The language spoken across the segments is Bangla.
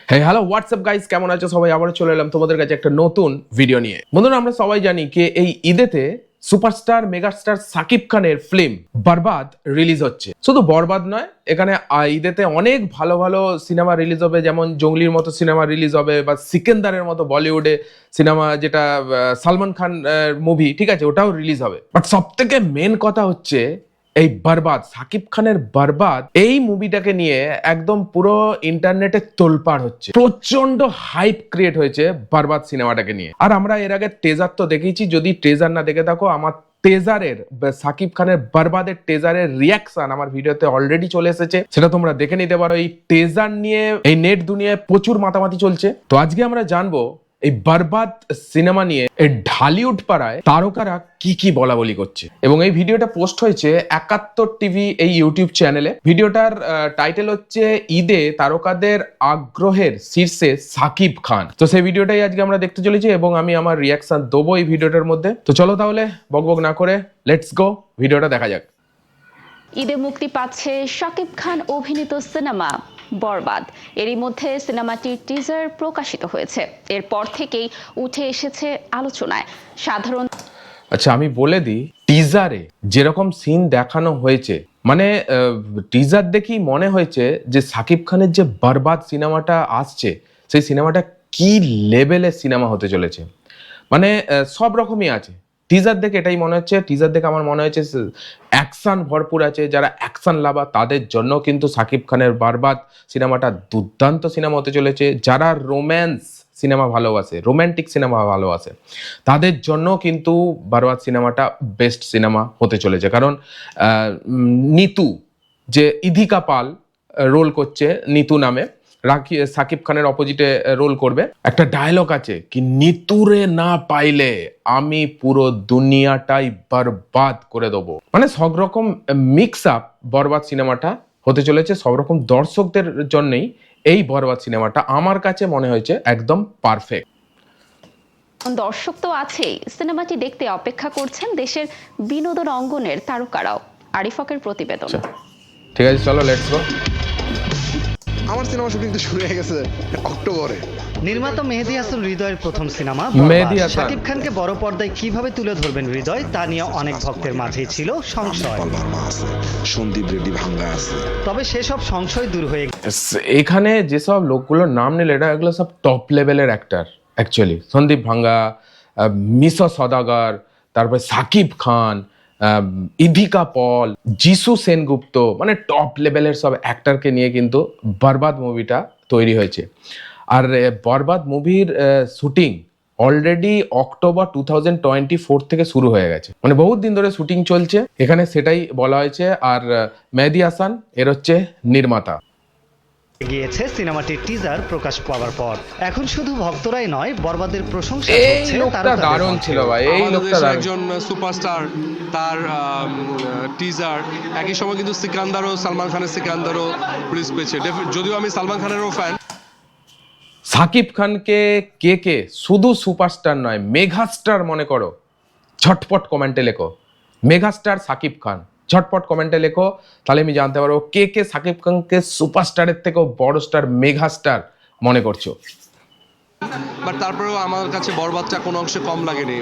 হ্যালো হোয়াটসঅ্যাপ গাইস, কেমন আছো সবাই? আবার চলে এলাম তোমাদের কাছে একটা নতুন ভিডিও নিয়ে। বন্ধুরা, আমরা সবাই জানি যে এই ঈদেতে সুপারস্টার মেগাস্টার সাকিব খানের ফিল্ম বরবাদ রিলিজ হচ্ছে। শুধু বরবাদ নয়, এখানে ঈদেতে অনেক ভালো ভালো সিনেমা রিলিজ হবে, যেমন জঙ্গলির মতো সিনেমা রিলিজ হবে, বা সিকেন্দারের মতো বলিউডে সিনেমা, যেটা সালমান খান মুভি, ঠিক আছে, ওটাও রিলিজ হবে। বাট সব থেকে মেন কথা হচ্ছে এই বরবাদ, সাকিব খানের বরবাদ, এই মুভিটাকে নিয়ে একদম পুরো ইন্টারনেটে তোলপাড় হচ্ছে। প্রচন্ড হাইপ ক্রিয়েট হয়েছে বরবাদ সিনেমাটাকে নিয়ে। আর আমরা এর আগে টেজার তো দেখেছি, যদি টেজার না দেখে থাকো, আমার টেজারের, সাকিব খানের বরবাদের টেজারের রিয়াকশন আমার ভিডিওতে অলরেডি চলে এসেছে, সেটা তোমরা দেখে নিতে পারো। এই টেজার নিয়ে এই নেট দুনিয়ায় প্রচুর মাতামাতি চলছে। তো আজকে আমরা জানবো এই বরবাদ সিনেমা নিয়ে এই ঢালিউড পাড়ায় তারকারা কি কি বলা বলি করছে। এবং এই ভিডিওটা পোস্ট হয়েছে 71 টিভি এই ইউটিউব চ্যানেলে। ভিডিওটার টাইটেল হচ্ছে ঈদে তারকাদের আগ্রহের শীর্ষে সাকিব খান। তো সেই ভিডিওটাই আজকে আমরা দেখতে চলেছি এবং আমি আমার রিয়াকশন দেবো এই ভিডিওটার মধ্যে। তো চলো তাহলে বকবক না করে লেটস গো, ভিডিওটা দেখা যাক। ঈদে মুক্তি পাচ্ছে শাকিব খান অভিনীত সিনেমা বরবাদ। এরই মধ্যে সিনেমাটির টিজার প্রকাশিত হয়েছে। এরপর থেকেই উঠে এসেছে আলোচনায় সাধারণ। আচ্ছা, আমি বলে দিই, টিজারে যেরকম সিন দেখানো হয়েছে, মানে টিজার দেখেই মনে হয়েছে যে সাকিব খানের যে বরবাদ সিনেমাটা আসছে, সেই সিনেমাটা কি লেভেলের সিনেমা হতে চলেছে। মানে সব রকমই আছে। টিজার দেখে এটাই মনে হচ্ছে, টিজার দেখে আমার মনে হচ্ছে অ্যাকশন ভরপুর আছে। যারা অ্যাকশন লাভার তাদের জন্য কিন্তু সাকিব খানের বরবাদ সিনেমাটা দুর্দান্ত সিনেমা হতে চলেছে। যারা রোম্যান্স সিনেমা ভালোবাসে, রোম্যান্টিক সিনেমা ভালোবাসে, তাদের জন্য কিন্তু বরবাদ সিনেমাটা বেস্ট সিনেমা হতে চলেছে। কারণ নিতু, যে ইধিকা পাল রোল করছে নিতু নামে, সাকিব খানের অপোজিটে রোল করবে। একটা ডায়লগ আছে কি, নিতুরে না পাইলে আমি পুরো দুনিয়াটাই বরবাদ করে দেবো। মানে সব রকম মিক্স আপ বরবাদ সিনেমাটা হতে চলেছে। সব রকম দর্শকদের জন্যই এই বরবাদ সিনেমাটা আমার কাছে মনে হয়েছে একদম পারফেক্ট। দর্শক তো আছেই, সিনেমাটি দেখতে অপেক্ষা করছেন দেশের বিনোদন অঙ্গনের তারকারাও। আরিফকের প্রতিবেদন। ঠিক আছে, চলো লেটস গো। আমার সিনেমা শুটিং তো শুরু হয়ে গেছে অক্টোবরে। নির্মাতা মেহেদী হাসান হৃদয়ের প্রথম সিনেমা মেহেদী হাসান। শাকিব খানকে বড় পর্দায় কিভাবে তুলে ধরবেন হৃদয়, তা নিয়ে অনেক ভক্তের মাঝেই ছিল সংশয়। সন্দীপ রেড্ডি ভাঙ্গা আছে, তবে সেসব সংশয় দূর হয়ে এখানে যেসব লোকগুলোর নাম নিলে, এগুলো সব টপ লেভেলের অ্যাক্টার অ্যাকচুয়ালি। সন্দীপ ভাঙ্গা, মিশা সদাগর, তারপরে সাকিব খান, ইধিকা পল, যিশু সেনগুপ্ত, মানে টপ লেভেলের সব অ্যাক্টারকে নিয়ে কিন্তু বরবাদ মুভিটা তৈরি হয়েছে। আর বরবাদ মুভির শুটিং অলরেডি অক্টোবর 2024 থেকে শুরু হয়ে গেছে। মানে বহুত দিন ধরে শুটিং চলছে এখানে, সেটাই বলা হয়েছে। আর মেহেদী হাসান এর হচ্ছে নির্মাতা। গিয়েছে সিনেমাটির টিজার প্রকাশ পাওয়ার পর। এখন শুধু ভক্তরাই নয়, বরবাদের প্রশংসা এই হচ্ছে লোকটা তারকাদের দারুণ মধ্যেও। ছিল ভাই, এই লোকটা দারুণ। একজন সুপারস্টার, তার টিজার একই সময় কিন্তু সিকান্দারও, সালমান খানের সিকান্দারও রিলিজ পেয়েছে। যদিও আমি সালমান খানেরও ফ্যান। সাকিব খানকে কে কে শুধু সুপারস্টার নয়, মেগাস্টার মনে করো? ঝটপট কমেন্টে লেখো মেগাস্টার সাকিব খান, ঝটপট কমেন্টে লেখো, তাহলে আমি জানতে পারবো কে কে সাকিব খানকে সুপারস্টারের থেকেও বড় স্টার, মেগাস্টার মনে করছো। বাট তারপরেও আমার কাছে বরবাদটা কোনো অংশে কম লাগেনি,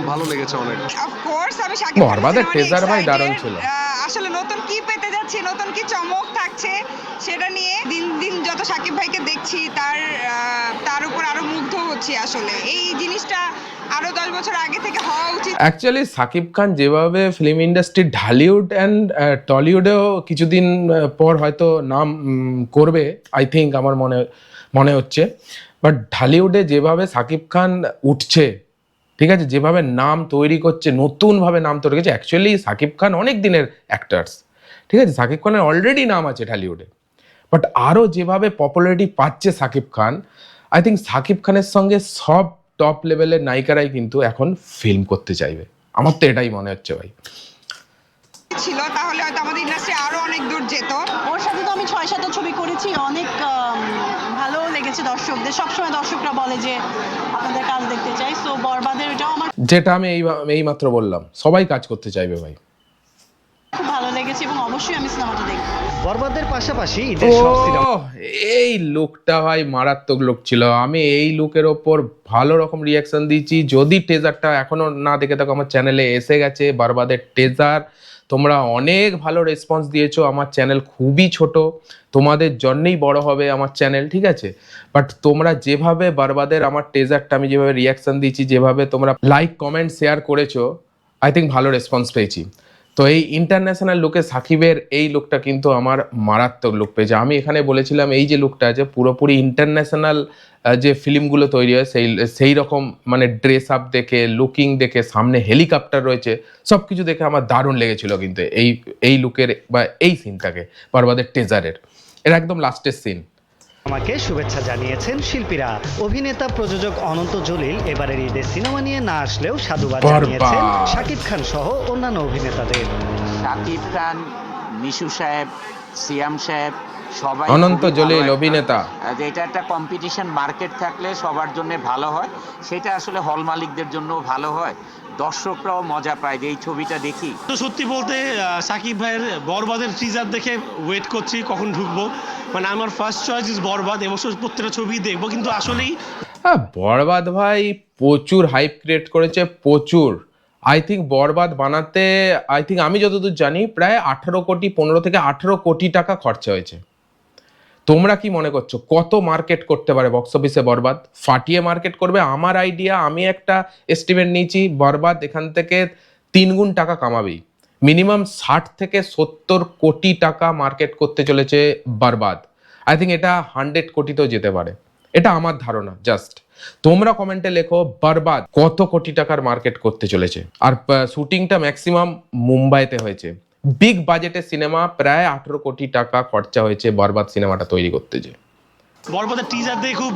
ভালো লেগেছে অনেক। অফকোর্স আমি শাকিব বরবাদের টেজার ভাই দারুণ ছিল। আসলে নতুন কি পেতে যাচ্ছি, নতুন কি চমক থাকছে সেটা নিয়ে দিন দিন যত শাকিব ভাইকে দেখছি তার উপর আরো মুগ্ধ হচ্ছি। আসলে এই জিনিসটা আরো 10 বছর আগে থেকে হওয়া উচিত। অ্যাকচুয়ালি সাকিব খান যেভাবে ফিল্ম ইন্ডাস্ট্রি ঢালিউড অ্যান্ড টলিউডেও কিছুদিন পর হয়তো নাম করবে, আই থিঙ্ক, আমার মনে হচ্ছে। বাট ঢালিউডে যেভাবে সাকিব খান উঠছে, ঠিক আছে, যেভাবে নাম তৈরি করছে, নতুনভাবে নাম তৈরি করছে। অ্যাকচুয়ালি সাকিব খান অনেক দিনের অ্যাক্টার্স, ঠিক আছে, সাকিব খানের অলরেডি নাম আছে ঢালিউডে। বাট আরও যেভাবে পপুলারিটি পাচ্ছে সাকিব খান, আই থিঙ্ক সাকিব খানের সঙ্গে সব টপ লেভেলের নায়িকারাই কিন্তু এখন ফিল্ম করতে চাইবে। আমার তো এটাই মনে হচ্ছে ভাই। ছিল তাহলে হয়তো আমাদের ইন্ডাস্ট্রি আরো অনেক দূর যেত। ওর সাথে তো আমি 6-7টা ছবি করেছি, অনেক ভালো লেগেছে দর্শকদের। সবসময় দর্শকরা বলে যে আপনাদের কাজ দেখতে চাই, সো বরবাদের এটাও আমার যেটা আমি এই মাত্র বললাম, সবাই কাজ করতে চাইবে ভাই। খুব ভালো লেগেছে এবং অবশ্যই আমি সিনেমাটা দেখব। বরবাদের পাশাপাশি ঈদের সব সিনেমা এই লুকটা ভাই মারাত্মক লুক ছিল। আমি এই লুকের ওপর ভালো রকম রিয়াকশন দিয়েছি। যদি টেজারটা এখনো না দেখে থাকো, আমার চ্যানেলে এসে গেছে বরবাদের টেজার। তোমরা অনেক ভালো রেসপন্স দিয়েছো। আমার চ্যানেল খুবই ছোট, তোমাদের জন্যই বড় হবে আমার চ্যানেল, ঠিক আছে? বাট তোমরা যেভাবে বরবাদের আমার টেজারটা আমি যেভাবে রিয়াকশন দিয়েছি, যেভাবে তোমরা লাইক কমেন্ট শেয়ার করেছো, আই থিঙ্ক ভালো রেসপন্স পেয়েছি। তো এই ইন্টারন্যাশনাল লুকে সাকিবের এই লুকটা কিন্তু আমার মারাত্মক লুক পেয়েছে। আমি এখানে বলেছিলাম এই যে লুকটা আছে পুরোপুরি ইন্টারন্যাশনাল যে ফিল্মগুলো তৈরি হয় সেই রকম মানে ড্রেস আপ দেখে, লুকিং দেখে, সামনে হেলিকপ্টার রয়েছে, সব কিছু দেখে আমার দারুণ লেগেছিল কিন্তু এই লুকের বা এই সিনটাকে, বরবাদের টেজারের এর একদম লাস্টের সিন। আমাকে শুভেচ্ছা জানিয়েছেন শিল্পীরা। অভিনেতা প্রযোজক অনন্ত জলিল এবারের ঈদের সিনেমা নিয়ে না আসলেও সাধুবাদ জানিয়েছেন শাকিব খান সহ অন্যান্য অভিনেতাদের। শাকিব খান, মিশু সাহেব, সিয়াম সাহেব সবাই অনন্ত খুবই ভালো জলিল একটা- অভিনেতা। যে এটা একটা কম্পিটিশন মার্কেট থাকলে সবার জন্য ভালো হয়, সেটা আসলে হল মালিকদের জন্য ভালো হয়, দর্শকরাও মজা পায় যে এই ছবিটা দেখি। তো সত্যি বলতে সাকিব ভাইয়ের বরবাদের টিজার দেখে ওয়েট করছি কখন ঢুকবো। মানে আমার ফার্স্ট চয়েস ইজ বরবাদ, এবছর প্রত্যেকটা ছবি দেখবো, কিন্তু আসলেই হ্যাঁ, বরবাদ ভাই প্রচুর হাইপ ক্রিয়েট করেছে, প্রচুর। আই থিঙ্ক বরবাদ বানাতে আমি যতদূর জানি প্রায় 15 থেকে 18 কোটি টাকা খরচা হয়েছে। তোমরা কি মনে করছো কত মার্কেট করতে পারে বক্স অফিসে বরবাদ? ফাটিয়ে মার্কেট করবে। আমার আইডিয়া, আমি একটা এস্টিমেট নিয়েছি, বরবাদ এখান থেকে 3 গুণ টাকা কামাবেই। মিনিমাম 60 থেকে 70 কোটি টাকা মার্কেট করতে চলেছে বরবাদ। আই থিঙ্ক এটা 100 কোটিতেও যেতে পারে, এটা আমার ধারণা। জাস্ট তোমরা কমেন্টে লেখো বরবাদ কত কোটি টাকার মার্কেট করতে চলেছে। আর শুটিংটা ম্যাক্সিমাম মুম্বাইতে হয়েছে। বিগ বাজেটের সিনেমা, প্রায় 18 কোটি টাকা খরচা হয়েছে বরবাদ সিনেমাটা তৈরি করতে। যে বরবাদের টিজার দেখে খুব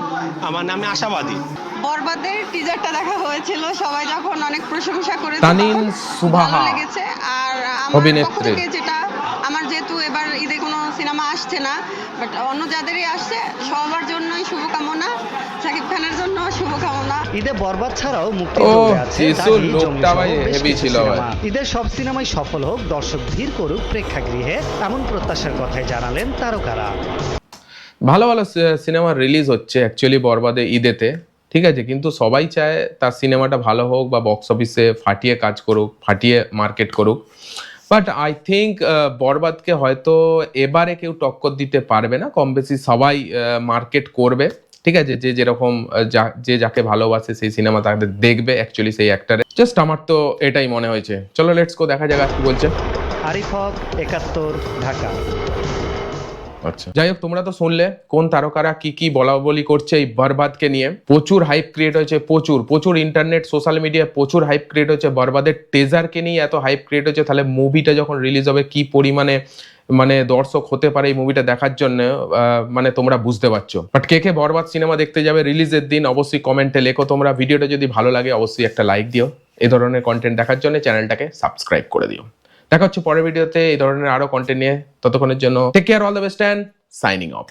মানে আমি আশাবাদী। বরবাদের টিজারটা দেখা হয়েছিল, সবাই যখন অনেক প্রশংসা করেছে তানিন তখন সুবাহা ভালো লেগেছে। আর আমার পক্ষ অভিনেত্রী। থেকে যেটা, আমার যেহেতু এবার ঈদে কোনো সিনেমা আসছে না, বাট অন্য যাদেরই আসছে সবার জন্যই শুভকামনা, শাকিব খানের জন্য শুভকামনা। ঈদে বরবাদ ছাড়াও মুক্তি ও, দৌড়ে আছে শিশু দানি, লোকটা জঙ্গলি ভাই সহ বেশ হেভি কিছু ছিল ভাই। সিনেমা। ঈদের সব সিনেমাই সফল হোক, দর্শক ভিড় করুক প্রেক্ষাগৃহে, এমন প্রত্যাশার কথাই জানালেন তারকারা। ভালো ভালো সিনেমা রিলিজ হচ্ছে অ্যাকচুয়ালি বরবাদে ঈদেতে, ঠিক আছে? কিন্তু সবাই চায় তার সিনেমাটা ভালো হোক বা বক্স অফিসে ফাটিয়ে কাজ করুক, ফাটিয়ে মার্কেট করুক। বাট আই থিঙ্ক বরবাদকে হয়তো এবারে কেউ টক্কর দিতে পারবে না। কম বেশি সবাই মার্কেট করবে, ঠিক আছে? যে যেরকম যে যাকে ভালোবাসে সেই সিনেমা তাদের দেখবে অ্যাকচুয়ালি সেই অ্যাক্টারে। জাস্ট আমার তো এটাই মনে হয়েছে। চলো লেটস গো, দেখা যাক আর কি বলছে। আরিফ হক, 71, ঢাকা। আচ্ছা, যাই হোক, তোমরা তো শুনলে কোন তারকারা কি বলা বলি করছে এই বরবাদকে নিয়ে। প্রচুর হাইপ ক্রিয়েট হয়েছে, প্রচুর ইন্টারনেট সোশ্যাল মিডিয়ায় প্রচুর হাইপ ক্রিয়েট হয়েছে বরবাদের টেজারকে নিয়ে। এত হাইপ ক্রিয়েট হয়েছে, তাহলে মুভিটা যখন রিলিজ হবে কি পরিমাণে মানে দর্শক হতে পারে এই মুভিটা দেখার জন্য, মানে তোমরা বুঝতে পারছো। বাট কে বরবাদ সিনেমা দেখতে যাবে রিলিজের দিন অবশ্যই কমেন্টে লেখো তোমরা। ভিডিওটা যদি ভালো লাগে অবশ্যই একটা লাইক দিও। এই ধরনের কন্টেন্ট দেখার জন্য চ্যানেলটাকে সাবস্ক্রাইব করে দিও। দেখা হচ্ছে পরের ভিডিওতে এই ধরনের আরো কন্টেন্ট নিয়ে। ততক্ষণের জন্য take care, all the best and signing of.